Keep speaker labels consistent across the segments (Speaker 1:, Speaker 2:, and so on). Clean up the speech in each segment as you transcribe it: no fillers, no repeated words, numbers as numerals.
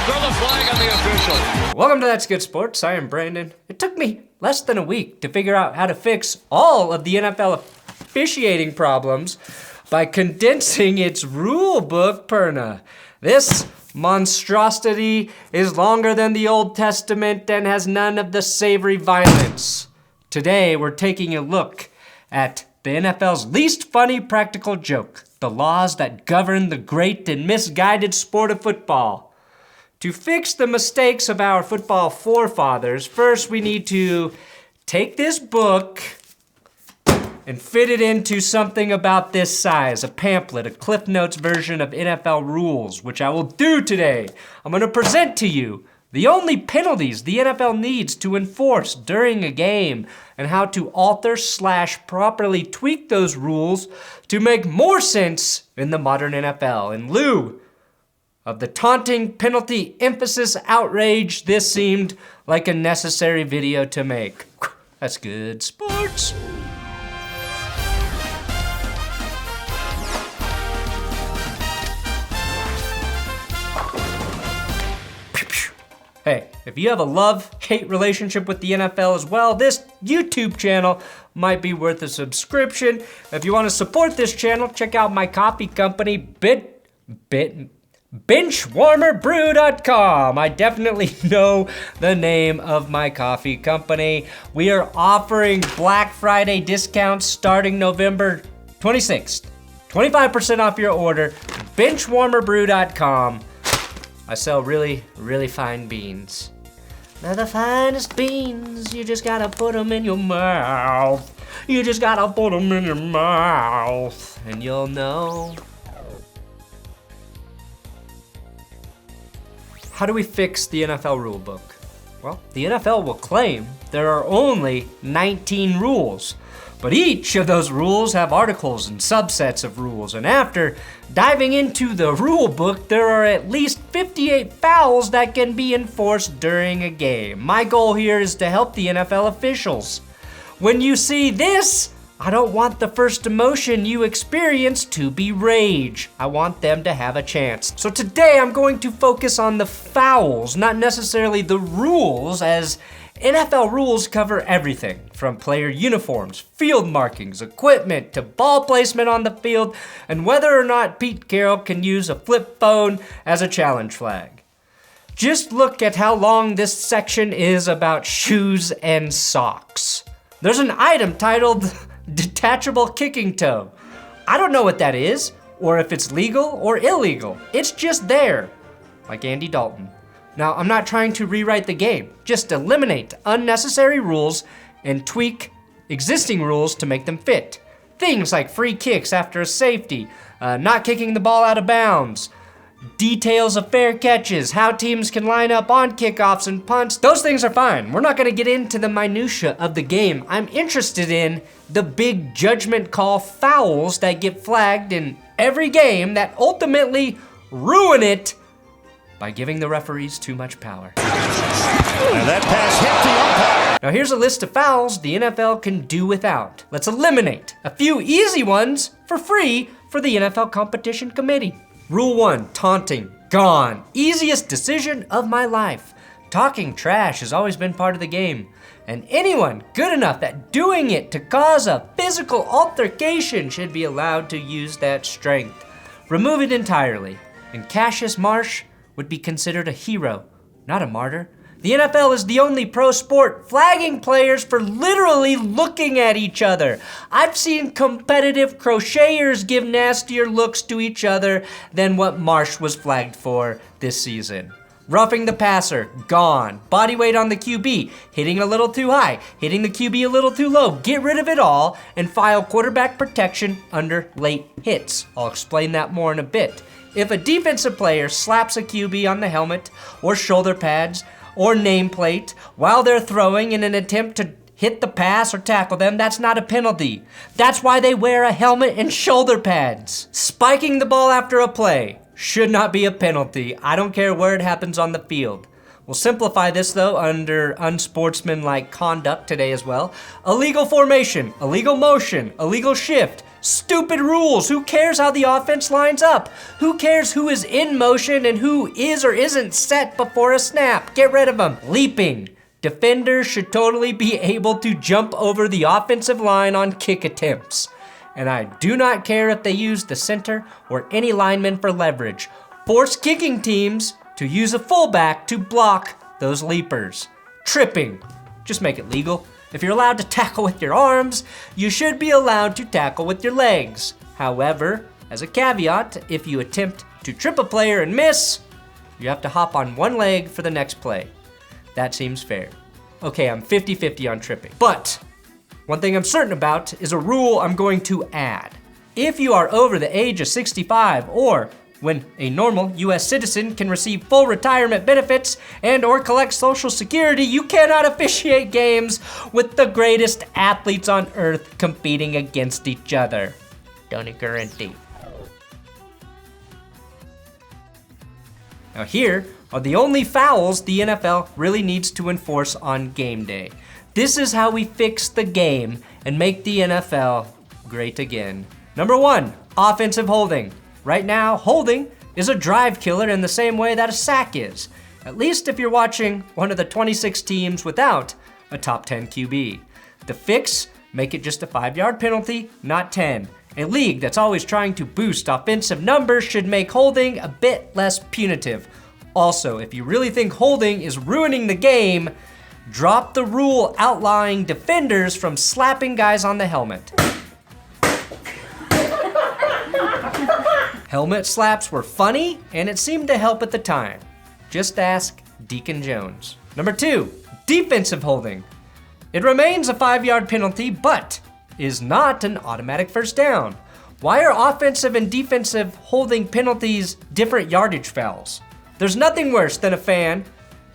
Speaker 1: throw the flag on the official.
Speaker 2: Welcome to That's Good Sports. I am Brandon. It took me less than a week to figure out how to fix all of the NFL officiating problems by condensing its rule book, Perna. This monstrosity is longer than the Old Testament and has none of the savory violence. Today, we're taking a look at the NFL's least funny practical joke, the laws that govern the great and misguided sport of football. To fix the mistakes of our football forefathers, first we need to take this book and fit it into something about this size, a pamphlet, a Cliff Notes version of NFL rules, which I will do today. I'm going to present to you the only penalties the NFL needs to enforce during a game and how to alter/properly tweak those rules to make more sense in the modern NFL. In lieu of the taunting, penalty, emphasis, outrage, this seemed like a necessary video to make. That's good sports. Hey, if you have a love-hate relationship with the NFL as well, this YouTube channel might be worth a subscription. If you want to support this channel, check out my coffee company, BenchwarmerBrew.com. I definitely know the name of my coffee company. We are offering Black Friday discounts starting November 26th. 25% off your order, BenchwarmerBrew.com. I sell really, really fine beans. They're the finest beans. You just gotta put them in your mouth. You just gotta put them in your mouth, and you'll know. How do we fix the NFL rulebook? Well, the NFL will claim there are only 19 rules, but each of those rules have articles and subsets of rules, and after diving into the rule book, there are at least 58 fouls that can be enforced during a game. My goal here is to help the NFL officials. When you see this, I don't want the first emotion you experience to be rage. I want them to have a chance. So today I'm going to focus on the fouls, not necessarily the rules, as NFL rules cover everything from player uniforms, field markings, equipment, to ball placement on the field, and whether or not Pete Carroll can use a flip phone as a challenge flag. Just look at how long this section is about shoes and socks. There's an item titled detachable kicking toe. I don't know what that is, or if it's legal or illegal. It's just there, like Andy Dalton. Now, I'm not trying to rewrite the game, just eliminate unnecessary rules and tweak existing rules to make them fit. Things like free kicks after a safety, not kicking the ball out of bounds, details of fair catches, how teams can line up on kickoffs and punts. Those things are fine. We're not gonna get into the minutia of the game. I'm interested in the big judgment call fouls that get flagged in every game that ultimately ruin it by giving the referees too much power.
Speaker 1: And that pass hit the umpire.
Speaker 2: Now here's a list of fouls the NFL can do without. Let's eliminate a few easy ones for free for the NFL Competition Committee. Rule 1, taunting, gone. Easiest decision of my life. Talking trash has always been part of the game, and anyone good enough at doing it to cause a physical altercation should be allowed to use that strength. Remove it entirely, and Cassius Marsh would be considered a hero, not a martyr. The NFL is the only pro sport flagging players for literally looking at each other. I've seen competitive crocheters give nastier looks to each other than what Marsh was flagged for this season. Roughing the passer, gone. Body weight on the QB, hitting a little too high, hitting the QB a little too low. Get rid of it all and file quarterback protection under late hits. I'll explain that more in a bit. If a defensive player slaps a QB on the helmet or shoulder pads or nameplate while they're throwing in an attempt to hit the pass or tackle them, that's not a penalty. That's why they wear a helmet and shoulder pads. Spiking the ball after a play should not be a penalty. I don't care where it happens on the field. We'll simplify this though under unsportsmanlike conduct today as well. Illegal formation, illegal motion, illegal shift, Stupid rules. Who cares how the offense lines up? Who cares who is in motion and who is or isn't set before a snap? Get rid of them. Leaping. Defenders should totally be able to jump over the offensive line on kick attempts. And I do not care if they use the center or any lineman for leverage. Force kicking teams to use a fullback to block those leapers. Tripping. Just make it legal. If you're allowed to tackle with your arms, you should be allowed to tackle with your legs. However, as a caveat, if you attempt to trip a player and miss, you have to hop on one leg for the next play. That seems fair. Okay, I'm 50-50 on tripping. But one thing I'm certain about is a rule I'm going to add. If you are over the age of 65 or when a normal US citizen can receive full retirement benefits and or collect Social Security, you cannot officiate games with the greatest athletes on earth competing against each other. Don't guarantee. Now here are the only fouls the NFL really needs to enforce on game day. This is how we fix the game and make the NFL great again. Number 1, offensive holding. Right now, holding is a drive killer in the same way that a sack is, at least if you're watching one of the 26 teams without a top 10 QB. The fix, make it just a 5-yard penalty, not 10. A league that's always trying to boost offensive numbers should make holding a bit less punitive. Also, if you really think holding is ruining the game, drop the rule outlawing defenders from slapping guys on the helmet. Helmet slaps were funny, and it seemed to help at the time. Just ask Deacon Jones. Number 2, defensive holding. It remains a 5-yard penalty, but is not an automatic first down. Why are offensive and defensive holding penalties different yardage fouls? There's nothing worse than a fan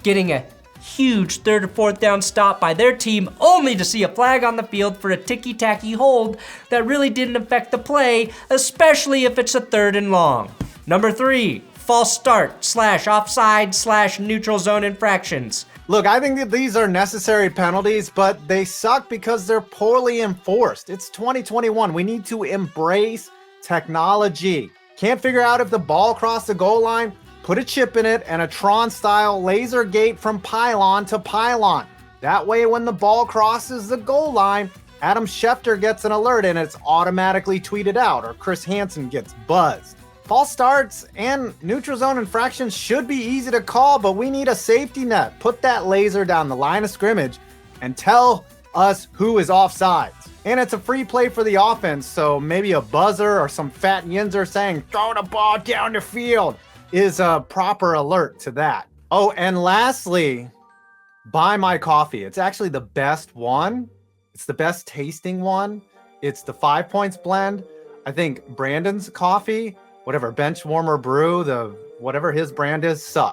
Speaker 2: getting a huge 3rd or 4th down stop by their team only to see a flag on the field for a ticky-tacky hold that really didn't affect the play, especially if it's a 3rd and long. Number 3, false start / offside / neutral zone infractions.
Speaker 3: Look, I think that these are necessary penalties, but they suck because they're poorly enforced. It's 2021. We need to embrace technology. Can't figure out if the ball crossed the goal line? Put a chip in it and a Tron-style laser gate from pylon to pylon. That way, when the ball crosses the goal line, Adam Schefter gets an alert and it's automatically tweeted out, or Chris Hansen gets buzzed. False starts and neutral zone infractions should be easy to call, but we need a safety net. Put that laser down the line of scrimmage and tell us who is offsides. And it's a free play for the offense, so maybe a buzzer or some fat yinzer saying, throw the ball down the field, is a proper alert to that. Oh, and lastly, buy my coffee. It's actually the best one. It's the best tasting one. It's the 5 Points blend. I think Brandon's coffee, whatever, Benchwarmer Brew, the whatever his brand is, sucks.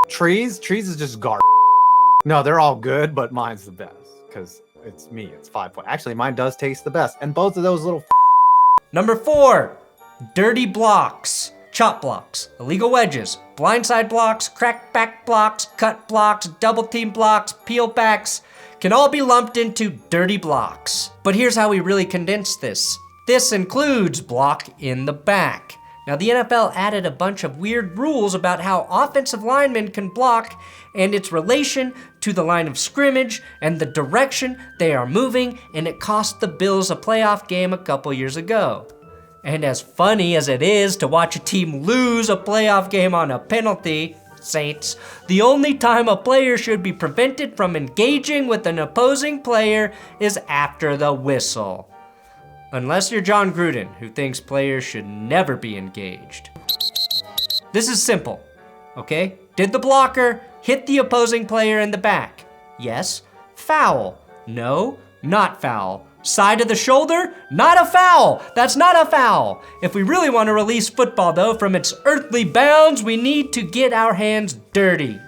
Speaker 3: Trees is just garbage. No, they're all good, but mine's the best because it's me. It's 5 Points. Actually, mine does taste the best. And both of those little
Speaker 2: Number 4, dirty blocks. Chop blocks, illegal wedges, blindside blocks, crack back blocks, cut blocks, double team blocks, peel backs can all be lumped into dirty blocks. But here's how we really condense this. This includes block in the back. Now the NFL added a bunch of weird rules about how offensive linemen can block and its relation to the line of scrimmage and the direction they are moving, and it cost the Bills a playoff game a couple years ago. And as funny as it is to watch a team lose a playoff game on a penalty, Saints, the only time a player should be prevented from engaging with an opposing player is after the whistle. Unless you're John Gruden, who thinks players should never be engaged. This is simple, okay? Did the blocker hit the opposing player in the back? Yes. Foul. No, not foul. Side of the shoulder? Not a foul! That's not a foul! If we really want to release football, though, from its earthly bounds, we need to get our hands dirty.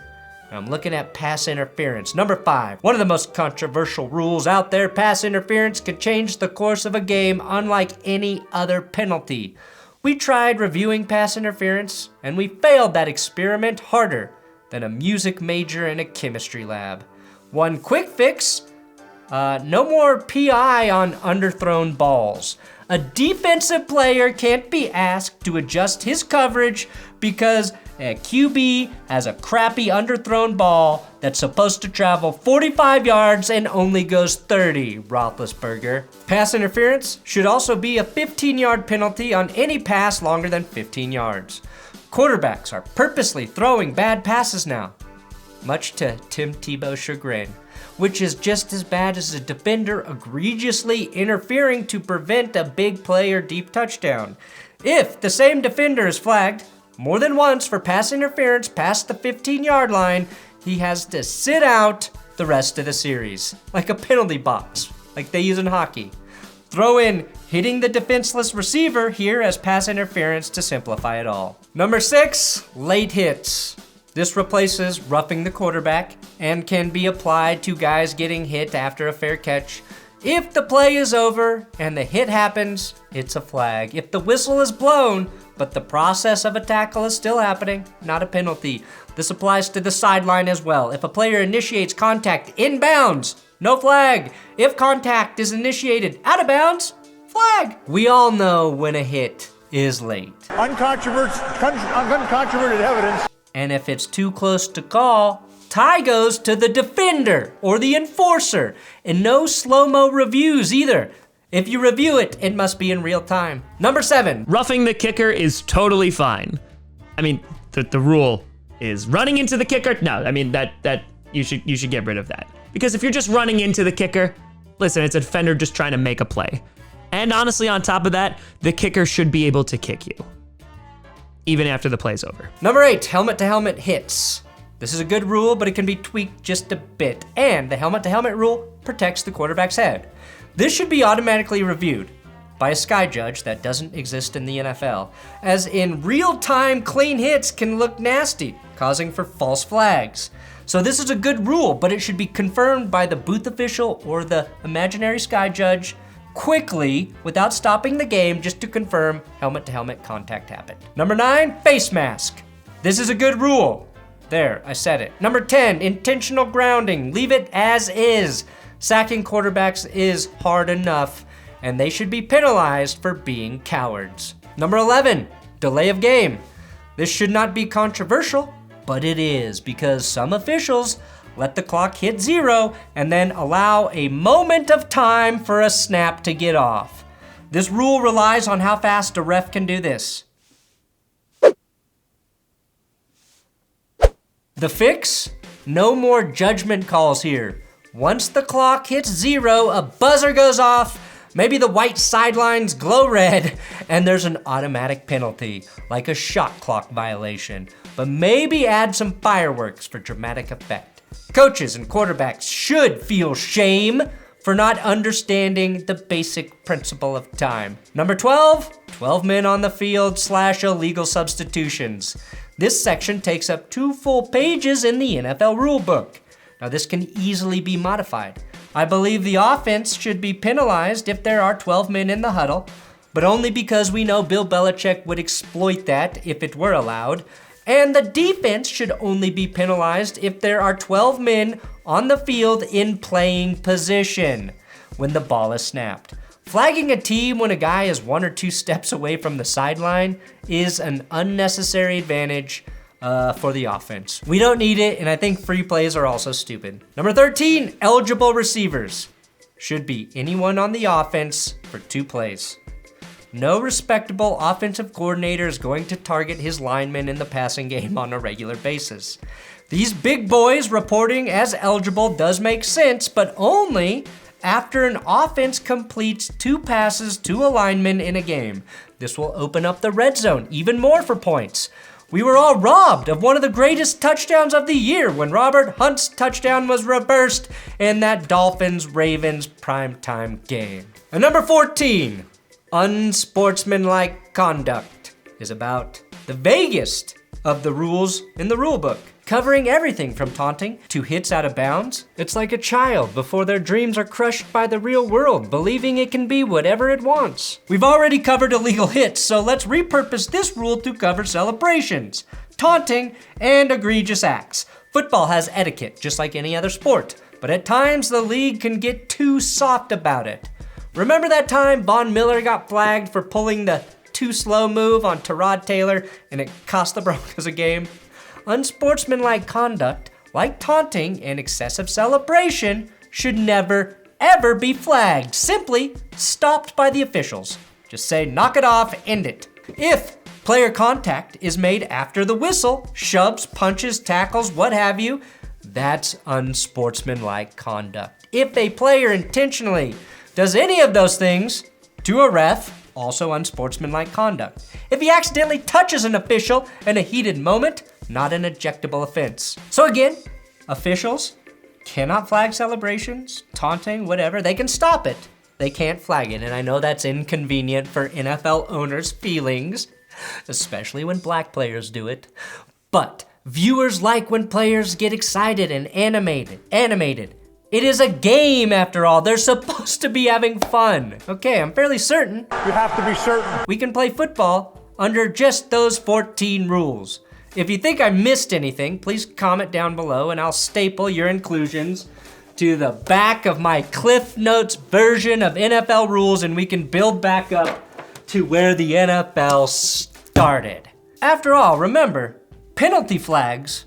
Speaker 2: I'm looking at pass interference. Number 5, one of the most controversial rules out there. Pass interference could change the course of a game unlike any other penalty. We tried reviewing pass interference, and we failed that experiment harder than a music major in a chemistry lab. One quick fix No more PI on underthrown balls. A defensive player can't be asked to adjust his coverage because a QB has a crappy underthrown ball that's supposed to travel 45 yards and only goes 30, Roethlisberger. Pass interference should also be a 15-yard penalty on any pass longer than 15 yards. Quarterbacks are purposely throwing bad passes now, much to Tim Tebow's chagrin, which is just as bad as a defender egregiously interfering to prevent a big play or deep touchdown. If the same defender is flagged more than once for pass interference past the 15-yard line, he has to sit out the rest of the series, like a penalty box, like they use in hockey. Throw in hitting the defenseless receiver here as pass interference to simplify it all. Number 6, late hits. This replaces roughing the quarterback and can be applied to guys getting hit after a fair catch. If the play is over and the hit happens, it's a flag. If the whistle is blown, but the process of a tackle is still happening, not a penalty. This applies to the sideline as well. If a player initiates contact inbounds, no flag. If contact is initiated out of bounds, flag. We all know when a hit is late.
Speaker 1: Uncontroverted evidence.
Speaker 2: And if it's too close to call, tie goes to the defender or the enforcer, and no slow-mo reviews either. If you review it, it must be in real time. Number 7.
Speaker 4: Roughing the kicker is totally fine. I mean, the rule is running into the kicker. No, I mean that you should get rid of that. Because if you're just running into the kicker, listen, it's a defender just trying to make a play. And honestly, on top of that, the kicker should be able to kick you, even after the play's over.
Speaker 2: Number 8, helmet-to-helmet hits. This is a good rule, but it can be tweaked just a bit. And the helmet-to-helmet rule protects the quarterback's head. This should be automatically reviewed by a sky judge that doesn't exist in the NFL, as in real-time clean hits can look nasty, causing for false flags. So this is a good rule, but it should be confirmed by the booth official or the imaginary sky judge quickly without stopping the game just to confirm helmet-to-helmet contact happened. Number 9, face mask. This is a good rule. There, I said it. Number 10, intentional grounding. Leave it as is. Sacking quarterbacks is hard enough, and they should be penalized for being cowards. Number 11, delay of game. This should not be controversial, but it is because some officials let the clock hit 0 and then allow a moment of time for a snap to get off. This rule relies on how fast a ref can do this. The fix? No more judgment calls here. Once the clock hits 0, a buzzer goes off, maybe the white sidelines glow red, and there's an automatic penalty, like a shot clock violation. But maybe add some fireworks for dramatic effect. Coaches and quarterbacks should feel shame for not understanding the basic principle of time. Number 12, 12 men on the field / illegal substitutions. This section takes up 2 full pages in the NFL rulebook. Now this can easily be modified. I believe the offense should be penalized if there are 12 men in the huddle, but only because we know Bill Belichick would exploit that if it were allowed. And the defense should only be penalized if there are 12 men on the field in playing position when the ball is snapped. Flagging a team when a guy is 1 or 2 steps away from the sideline is an unnecessary advantage for the offense. We don't need it, and I think free plays are also stupid. Number 13, eligible receivers. Should be anyone on the offense for 2 plays. No respectable offensive coordinator is going to target his linemen in the passing game on a regular basis. These big boys reporting as eligible does make sense, but only after an offense completes 2 passes to a lineman in a game. This will open up the red zone even more for points. We were all robbed of one of the greatest touchdowns of the year when Robert Hunt's touchdown was reversed in that Dolphins-Ravens primetime game. And number 14, unsportsmanlike conduct is about the vaguest of the rules in the rulebook, covering everything from taunting to hits out of bounds. It's like a child before their dreams are crushed by the real world, believing it can be whatever it wants. We've already covered illegal hits, so let's repurpose this rule to cover celebrations, taunting, and egregious acts. Football has etiquette, just like any other sport. but at times the league can get too soft about it. Remember that time Von Miller got flagged for pulling the too slow move on Tyrod Taylor and it cost the Broncos a game? Unsportsmanlike conduct, like taunting and excessive celebration, should never, ever be flagged. Simply stopped by the officials. Just say, knock it off, end it. If player contact is made after the whistle, shoves, punches, tackles, what have you, that's unsportsmanlike conduct. If a player intentionally does any of those things to a ref, also unsportsmanlike conduct. If he accidentally touches an official in a heated moment, not an ejectable offense. So again, officials cannot flag celebrations, taunting, whatever. They can stop it. They can't flag it. And I know that's inconvenient for NFL owners' feelings, especially when black players do it. But viewers like when players get excited and animated. It is a game after all. They're supposed to be having fun. Okay, I'm fairly certain.
Speaker 1: You have to be certain.
Speaker 2: We can play football under just those 14 rules. If you think I missed anything, please comment down below and I'll staple your inclusions to the back of my Cliff Notes version of NFL rules and we can build back up to where the NFL started. After all, remember, penalty flags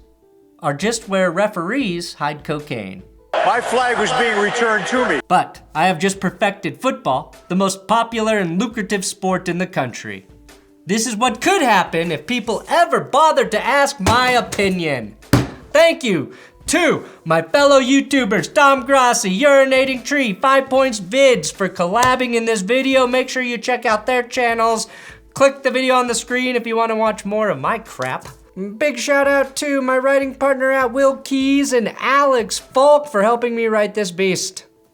Speaker 2: are just where referees hide cocaine.
Speaker 1: My flag was being returned to me.
Speaker 2: But I have just perfected football, the most popular and lucrative sport in the country. This is what could happen if people ever bothered to ask my opinion. Thank you to my fellow YouTubers, Tom Grossi, Urinating Tree, 5 Points Vids for collabing in this video. Make sure you check out their channels. Click the video on the screen if you want to watch more of my crap. Big shout out to my writing partner at Will Keys and Alex Falk for helping me write this beast.